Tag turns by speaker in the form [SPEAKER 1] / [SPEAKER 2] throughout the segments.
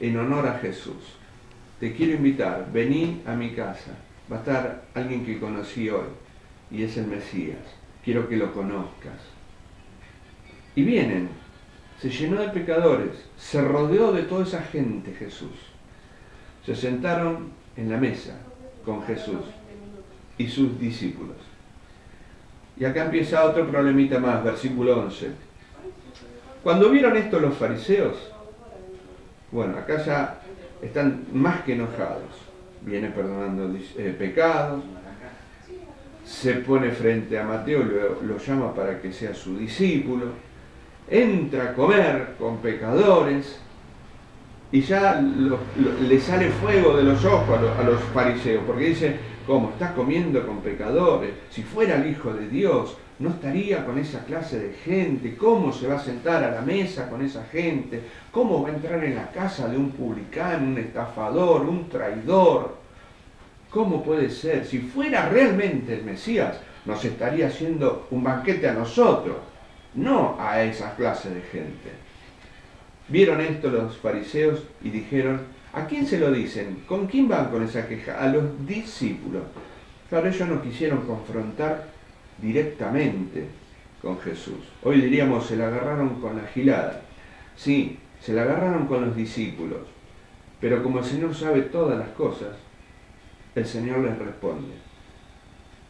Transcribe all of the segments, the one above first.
[SPEAKER 1] en honor a Jesús. Te quiero invitar, vení a mi casa. Va a estar alguien que conocí hoy y es el Mesías. Quiero que lo conozcas. Y vienen, se llenó de pecadores, se rodeó de toda esa gente Jesús. Se sentaron en la mesa con Jesús y sus discípulos. Y acá empieza otro problemita más, versículo 11. Cuando vieron esto los fariseos, bueno, acá ya están más que enojados. Viene perdonando pecados, se pone frente a Mateo, lo llama para que sea su discípulo, entra a comer con pecadores y ya le sale fuego de los ojos a los fariseos, porque dice, ¿cómo? Está comiendo con pecadores. Si fuera el Hijo de Dios, no estaría con esa clase de gente. ¿Cómo se va a sentar a la mesa con esa gente? ¿Cómo va a entrar en la casa de un publicano, un estafador, un traidor? ¿Cómo puede ser? Si fuera realmente el Mesías, nos estaría haciendo un banquete a nosotros, no a esa clase de gente. Vieron esto los fariseos y dijeron, ¿a quién se lo dicen? ¿Con quién van con esa queja? A los discípulos. Claro, ellos no quisieron confrontar directamente con Jesús. Hoy diríamos, se la agarraron con la gilada. Sí, se la agarraron con los discípulos. Pero como el Señor sabe todas las cosas, el Señor les responde.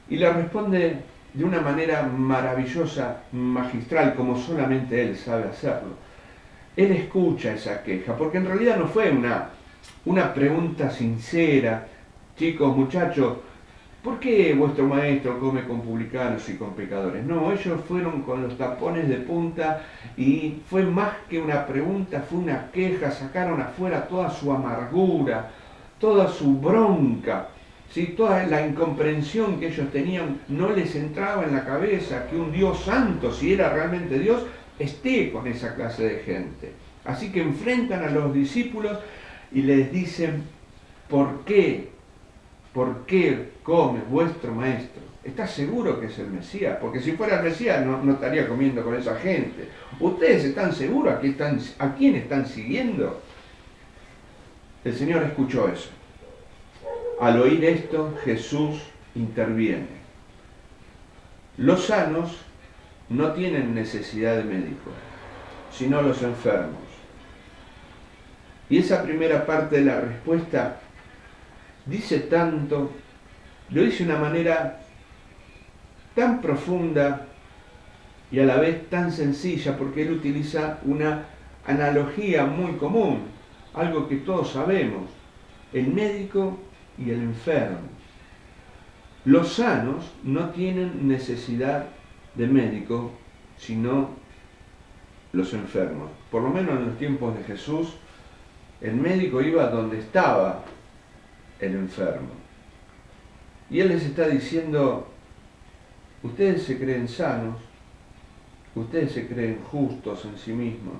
[SPEAKER 1] Y les responde de una manera maravillosa, magistral, como solamente Él sabe hacerlo. Él escucha esa queja, porque en realidad no fue una pregunta sincera. Chicos, muchachos, ¿por qué vuestro maestro come con publicanos y con pecadores? No, ellos fueron con los tapones de punta y fue más que una pregunta, fue una queja, sacaron afuera toda su amargura, toda su bronca, ¿sí? Toda la incomprensión que ellos tenían. No les entraba en la cabeza que un Dios santo, si era realmente Dios, esté con esa clase de gente. Así que enfrentan a los discípulos y les dicen, ¿por qué? ¿Por qué come vuestro maestro? ¿Estás seguro que es el Mesías? Porque si fuera el Mesías no estaría comiendo con esa gente. ¿Ustedes están seguros a quién están siguiendo? El Señor escuchó eso. Al oír esto, Jesús interviene. Los sanos no tienen necesidad de médico, sino los enfermos. Y esa primera parte de la respuesta dice tanto, lo dice de una manera tan profunda y a la vez tan sencilla, porque él utiliza una analogía muy común, algo que todos sabemos, el médico y el enfermo. Los sanos no tienen necesidad de médico, sino los enfermos. Por lo menos en los tiempos de Jesús, el médico iba donde estaba el enfermo. Y él les está diciendo, ustedes se creen sanos, ustedes se creen justos en sí mismos,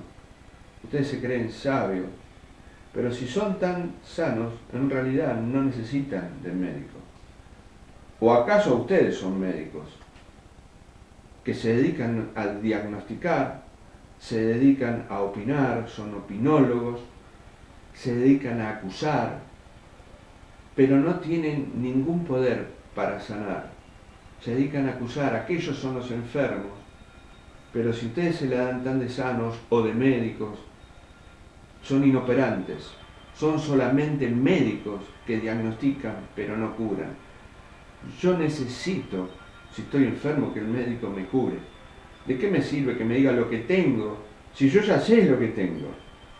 [SPEAKER 1] ustedes se creen sabios, pero si son tan sanos, en realidad no necesitan del médico. ¿O acaso ustedes son médicos que se dedican a diagnosticar, se dedican a opinar, son opinólogos, se dedican a acusar, pero no tienen ningún poder para sanar? Se dedican a acusar, aquellos son los enfermos, pero si ustedes se la dan tan de sanos o de médicos, son inoperantes, son solamente médicos que diagnostican pero no curan. Yo necesito, si estoy enfermo, que el médico me cure. ¿De qué me sirve que me diga lo que tengo si yo ya sé lo que tengo?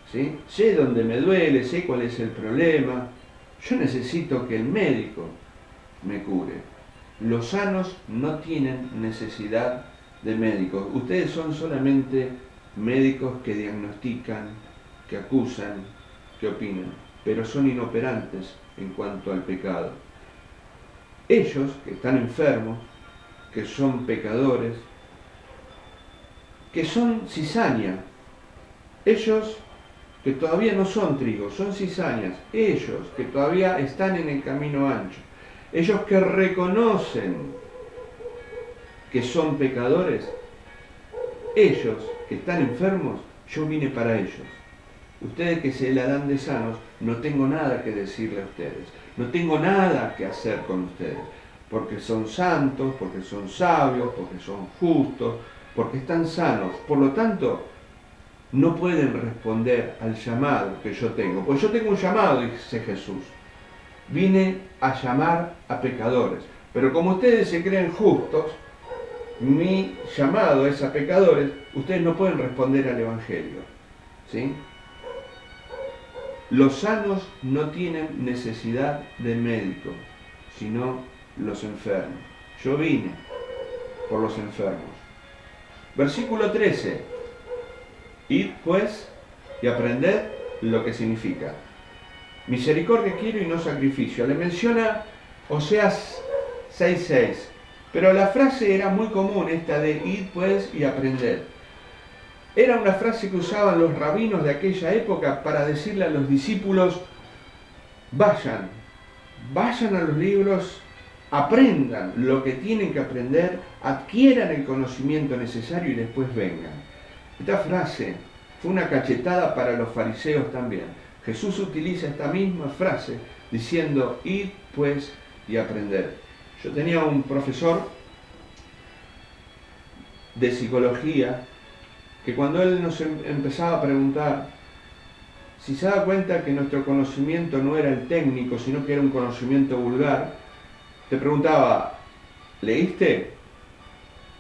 [SPEAKER 1] ¿Sí? Sé dónde me duele, sé cuál es el problema. Yo necesito que el médico me cure. Los sanos no tienen necesidad de médicos. Ustedes son solamente médicos que diagnostican, que acusan, que opinan, pero son inoperantes en cuanto al pecado. Ellos que están enfermos, que son pecadores, que son cizaña, ellos que todavía no son trigo, son cizañas, ellos que todavía están en el camino ancho, ellos que reconocen que son pecadores, ellos que están enfermos, yo vine para ellos. Ustedes que se la dan de sanos, no tengo nada que decirle a ustedes. No tengo nada que hacer con ustedes. Porque son santos, porque son sabios, porque son justos, porque están sanos. Por lo tanto, no pueden responder al llamado que yo tengo. Pues yo tengo un llamado, dice Jesús. Vine a llamar a pecadores. Pero como ustedes se creen justos, mi llamado es a pecadores, ustedes no pueden responder al Evangelio. ¿Sí? Los sanos no tienen necesidad de médico, sino los enfermos. Yo vine por los enfermos. Versículo 13. Id pues y aprended lo que significa. Misericordia quiero y no sacrificio. Le menciona Oseas 6:6. Pero la frase era muy común, esta de id pues y aprended. Era una frase que usaban los rabinos de aquella época para decirle a los discípulos, vayan a los libros, aprendan lo que tienen que aprender, adquieran el conocimiento necesario y después vengan. Esta frase fue una cachetada para los fariseos también. Jesús utiliza esta misma frase diciendo, id pues y aprended. Yo tenía un profesor de psicología que cuando él nos empezaba a preguntar si se daba cuenta que nuestro conocimiento no era el técnico, sino que era un conocimiento vulgar, te preguntaba, ¿leíste?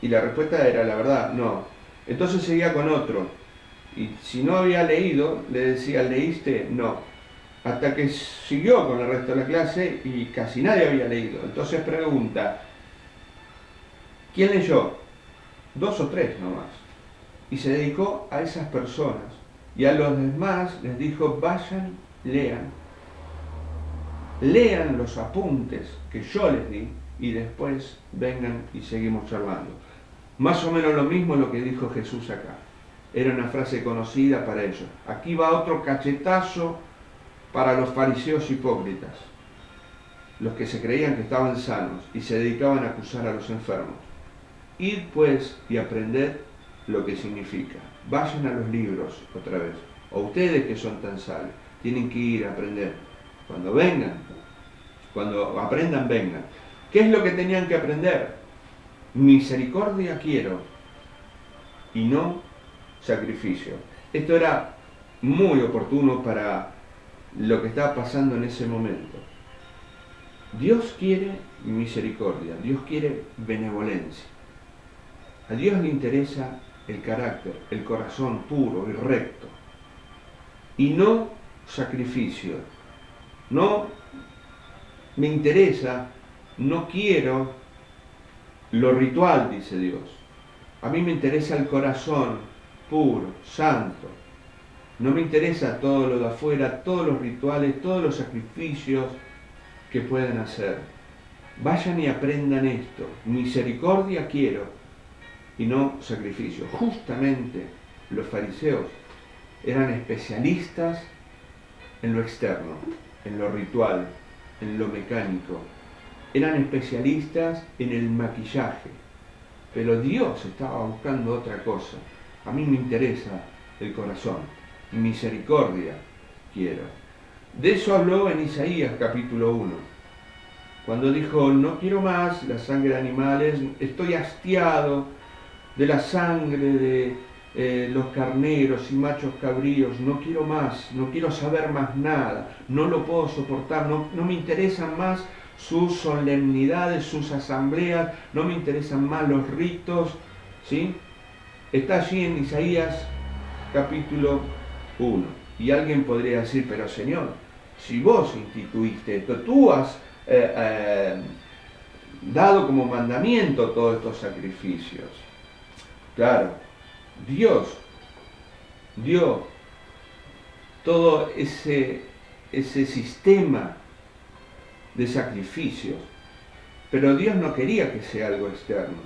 [SPEAKER 1] Y la respuesta era la verdad, no. Entonces seguía con otro. Y si no había leído, le decía, ¿leíste? No. Hasta que siguió con el resto de la clase y casi nadie había leído. Entonces pregunta, ¿quién leyó? 2 o 3 nomás. Y se dedicó a esas personas. Y a los demás les dijo, vayan, lean. Lean los apuntes que yo les di y después vengan y seguimos charlando. Más o menos lo mismo lo que dijo Jesús acá. Era una frase conocida para ellos. Aquí va otro cachetazo para los fariseos hipócritas, los que se creían que estaban sanos y se dedicaban a acusar a los enfermos. Id pues y aprended lo que significa. Vayan a los libros otra vez. O ustedes que son tan sabios, tienen que ir a aprender. Cuando vengan, cuando aprendan, vengan. ¿Qué es lo que tenían que aprender? Misericordia quiero y no sacrificio. Esto era muy oportuno para lo que estaba pasando en ese momento. Dios quiere misericordia, Dios quiere benevolencia. A Dios le interesa el carácter, el corazón puro y recto. Y no sacrificio. No me interesa, no quiero lo ritual, dice Dios. A mí me interesa el corazón puro, santo. No me interesa todo lo de afuera, todos los rituales, todos los sacrificios que pueden hacer. Vayan y aprendan esto. Misericordia quiero y no sacrificio. Justamente los fariseos eran especialistas en lo externo, en lo ritual, en lo mecánico. Eran especialistas en el maquillaje. Pero Dios estaba buscando otra cosa. A mí me interesa el corazón. Misericordia quiero. De eso habló en Isaías capítulo 1. Cuando dijo, no quiero más la sangre de animales, estoy hastiado de la sangre de los carneros y machos cabríos, no quiero más, no quiero saber más nada, no lo puedo soportar, no me interesan más sus solemnidades, sus asambleas, no me interesan más los ritos, ¿sí? Está allí en Isaías capítulo 1. Y alguien podría decir, pero Señor, si vos instituiste esto, tú has dado como mandamiento todos estos sacrificios. Claro, Dios dio todo ese sistema de sacrificios, pero Dios no quería que sea algo externo.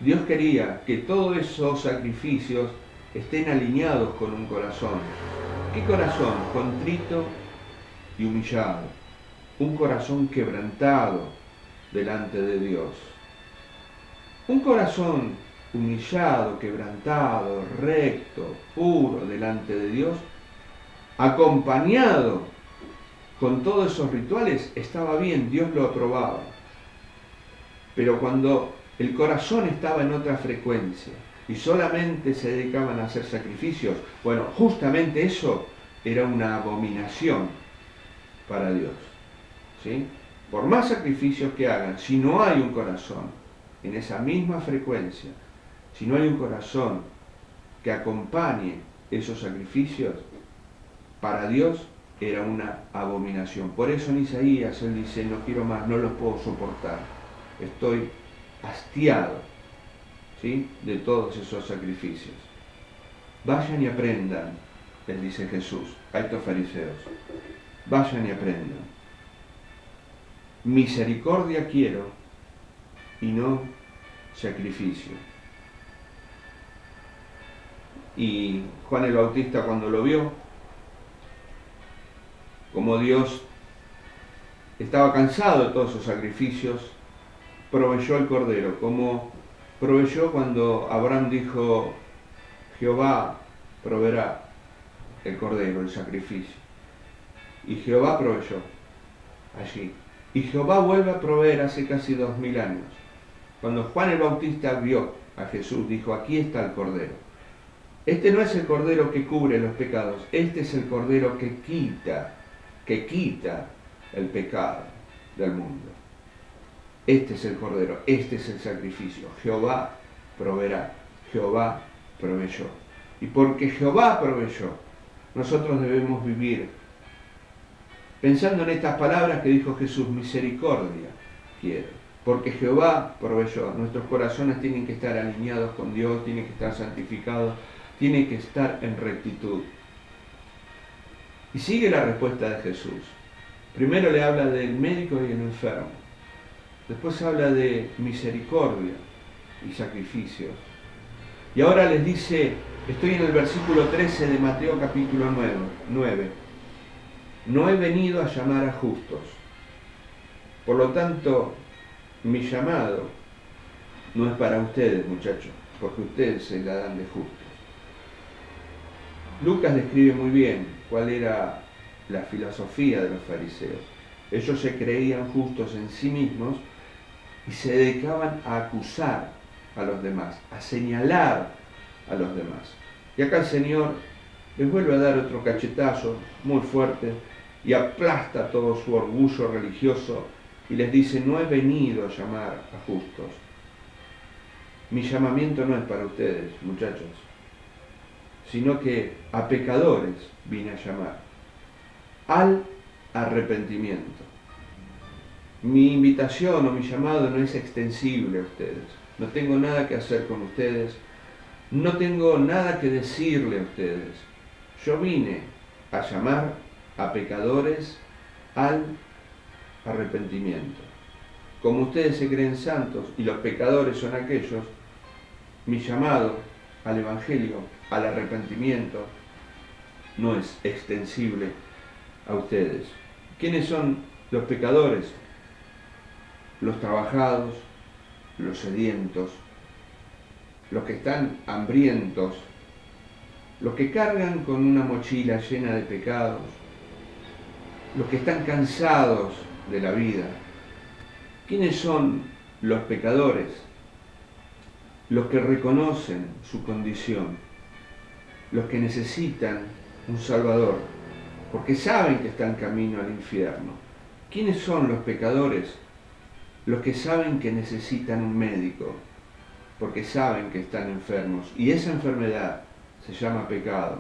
[SPEAKER 1] Dios quería que todos esos sacrificios estén alineados con un corazón. ¿Qué corazón? Contrito y humillado. Un corazón quebrantado delante de Dios. Un corazón humillado, quebrantado, recto, puro delante de Dios, acompañado con todos esos rituales, estaba bien, Dios lo aprobaba. Pero cuando el corazón estaba en otra frecuencia y solamente se dedicaban a hacer sacrificios, bueno, justamente eso era una abominación para Dios. ¿Sí? Por más sacrificios que hagan, si no hay un corazón en esa misma frecuencia, si no hay un corazón que acompañe esos sacrificios, para Dios era una abominación. Por eso en Isaías él dice, no quiero más, no los puedo soportar. Estoy hastiado, ¿sí?, de todos esos sacrificios. Vayan y aprendan, les dice Jesús a estos fariseos. Vayan y aprendan. Misericordia quiero y no sacrificio. Y Juan el Bautista, cuando lo vio, como Dios estaba cansado de todos esos sacrificios, proveyó el cordero, como proveyó cuando Abraham dijo, Jehová proveerá el cordero, el sacrificio. Y Jehová proveyó allí. Y Jehová vuelve a proveer hace casi 2000 años. Cuando Juan el Bautista vio a Jesús, dijo, aquí está el cordero. Este no es el cordero que cubre los pecados, este es el cordero que quita el pecado del mundo. Este es el cordero, este es el sacrificio. Jehová proveerá, Jehová proveyó. Y porque Jehová proveyó, nosotros debemos vivir pensando en estas palabras que dijo Jesús, misericordia quiero. Porque Jehová proveyó, nuestros corazones tienen que estar alineados con Dios, tienen que estar santificados, tienen que estar en rectitud. Y sigue la respuesta de Jesús. Primero le habla del médico y el enfermo. Después habla de misericordia y sacrificios. Y ahora les dice, estoy en el versículo 13 de Mateo capítulo 9. No he venido a llamar a justos. Por lo tanto, mi llamado no es para ustedes, muchachos, porque ustedes se la dan de justos. Lucas describe muy bien cuál era la filosofía de los fariseos. Ellos se creían justos en sí mismos y se dedicaban a acusar a los demás, a señalar a los demás. Y acá el Señor les vuelve a dar otro cachetazo muy fuerte y aplasta todo su orgullo religioso y les dice, no he venido a llamar a justos. Mi llamamiento no es para ustedes, muchachos, sino que a pecadores vine a llamar, al arrepentimiento. Mi invitación o mi llamado no es extensible a ustedes. No tengo nada que hacer con ustedes. No tengo nada que decirle a ustedes. Yo vine a llamar a pecadores al arrepentimiento. Como ustedes se creen santos y los pecadores son aquellos, mi llamado al Evangelio, al arrepentimiento, no es extensible a ustedes. ¿Quiénes son los pecadores? Los trabajados, los sedientos, los que están hambrientos, los que cargan con una mochila llena de pecados, los que están cansados de la vida. ¿Quiénes son los pecadores? Los que reconocen su condición, los que necesitan un Salvador, porque saben que están camino al infierno. ¿Quiénes son los pecadores? Los que saben que necesitan un médico, porque saben que están enfermos, y esa enfermedad se llama pecado.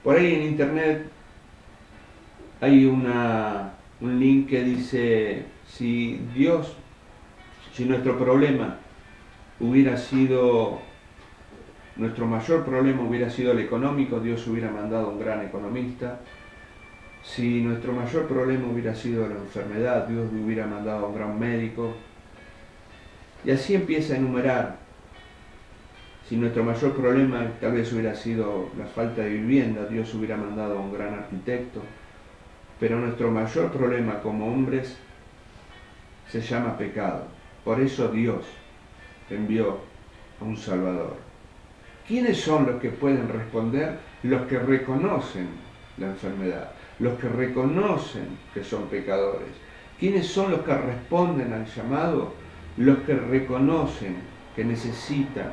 [SPEAKER 1] Por ahí en internet hay un link que dice, si nuestro mayor problema hubiera sido el económico, Dios hubiera mandado un gran economista. Si nuestro mayor problema hubiera sido la enfermedad, Dios hubiera mandado a un gran médico. Y así empieza a enumerar. Si nuestro mayor problema tal vez hubiera sido la falta de vivienda, Dios hubiera mandado a un gran arquitecto. Pero nuestro mayor problema como hombres se llama pecado. Por eso Dios envió a un Salvador. ¿Quiénes son los que pueden responder? Los que reconocen la enfermedad, los que reconocen que son pecadores. ¿Quiénes son los que responden al llamado? Los que reconocen que necesitan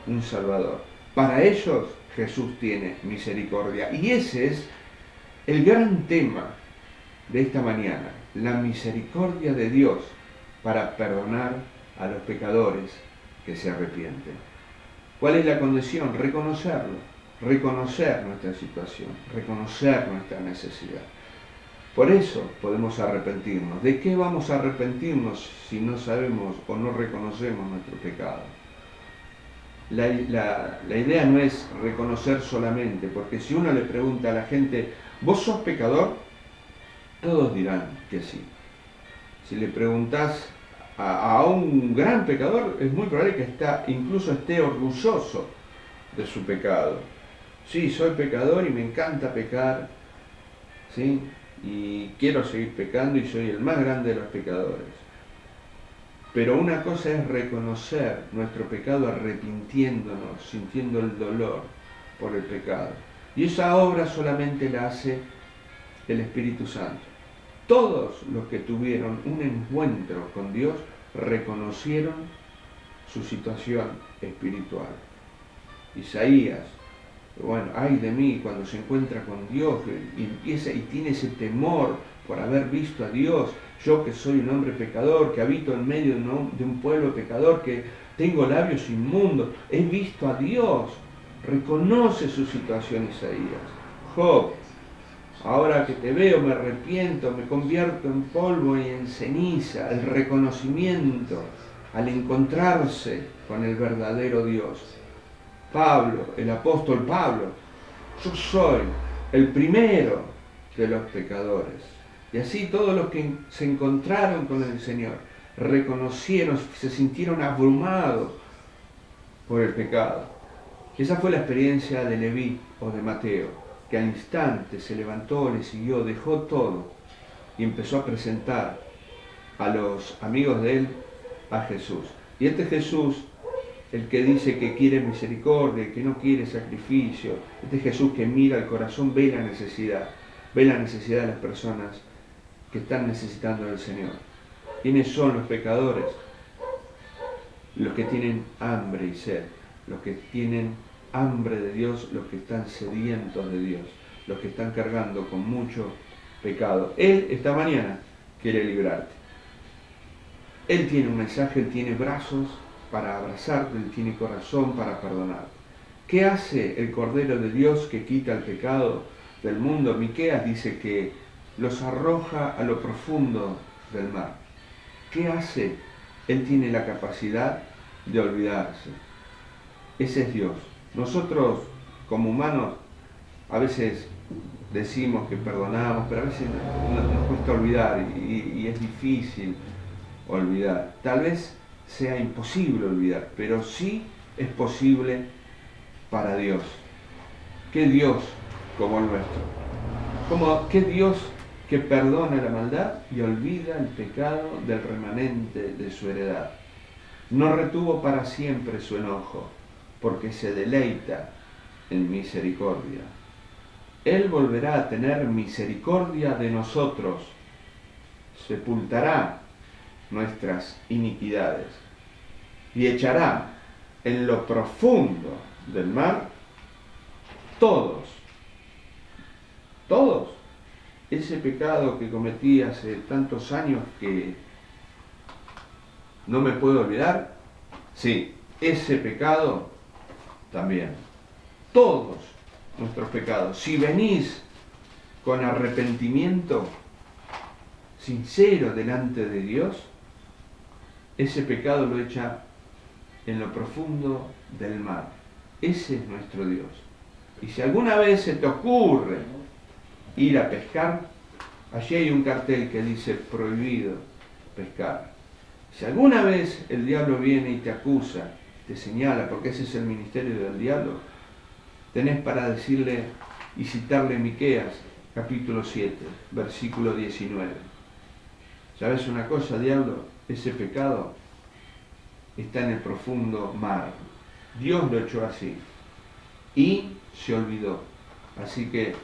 [SPEAKER 1] un Salvador. Para ellos Jesús tiene misericordia. Y ese es el gran tema de esta mañana, la misericordia de Dios para perdonar a los pecadores que se arrepienten. ¿Cuál es la condición? Reconocerlo, reconocer nuestra situación, reconocer nuestra necesidad. Por eso podemos arrepentirnos. ¿De qué vamos a arrepentirnos si no sabemos o no reconocemos nuestro pecado? La idea no es reconocer solamente, porque si uno le pregunta a la gente, ¿vos sos pecador? Todos dirán que sí. Si le preguntás a un gran pecador, es muy probable que incluso esté orgulloso de su pecado. Sí, soy pecador y me encanta pecar, ¿sí? Y quiero seguir pecando y soy el más grande de los pecadores. Pero una cosa es reconocer nuestro pecado arrepintiéndonos, sintiendo el dolor por el pecado. Y esa obra solamente la hace el Espíritu Santo. Todos los que tuvieron un encuentro con Dios reconocieron su situación espiritual. Isaías, bueno, ay de mí cuando se encuentra con Dios y empieza y tiene ese temor por haber visto a Dios, yo que soy un hombre pecador, que habito en medio de un pueblo pecador, que tengo labios inmundos, he visto a Dios. Reconoce su situación Isaías. Job, ahora que te veo me arrepiento, me convierto en polvo y en ceniza. El reconocimiento al encontrarse con el verdadero Dios. Pablo, el apóstol Pablo, yo soy el primero de los pecadores. Y así todos los que se encontraron con el Señor reconocieron, se sintieron abrumados por el pecado. Esa fue la experiencia de Leví o de Mateo, que al instante se levantó, le siguió, dejó todo y empezó a presentar a los amigos de él a Jesús. Y este Jesús, el que dice que quiere misericordia, que no quiere sacrificio, este Jesús que mira el corazón, ve la necesidad de las personas que están necesitando del Señor. ¿Quiénes son los pecadores? Los que tienen hambre y sed, los que tienen hambre de Dios, los que están sedientos de Dios, los que están cargando con mucho pecado. Él esta mañana quiere librarte. Él tiene un mensaje, Él tiene brazos para abrazarte, Él tiene corazón para perdonar. ¿Qué hace el Cordero de Dios que quita el pecado del mundo? Miqueas dice que los arroja a lo profundo del mar. ¿Qué hace? Él tiene la capacidad de olvidarse. Ese es Dios. Nosotros, como humanos, a veces decimos que perdonamos, pero a veces nos cuesta olvidar y es difícil olvidar. Tal vez sea imposible olvidar, pero sí es posible para Dios. ¿Qué Dios como el nuestro? ¿Qué Dios que perdona la maldad y olvida el pecado del remanente de su heredad? No retuvo para siempre su enojo, porque se deleita en misericordia. Él volverá a tener misericordia de nosotros, sepultará nuestras iniquidades y echará en lo profundo del mar todos ese pecado que cometí hace tantos años que no me puedo olvidar. Sí, ese pecado también, todos nuestros pecados. Si venís con arrepentimiento sincero delante de Dios, ese pecado lo echa en lo profundo del mar. Ese es nuestro Dios. Y si alguna vez se te ocurre ir a pescar, allí hay un cartel que dice prohibido pescar. Si alguna vez el diablo viene y te acusa, te señala, porque ese es el ministerio del diablo, tenés para decirle y citarle Miqueas, capítulo 7, versículo 19. ¿Sabes una cosa, diablo? Ese pecado está en el profundo mar. Dios lo echó así. y se olvidó. Así que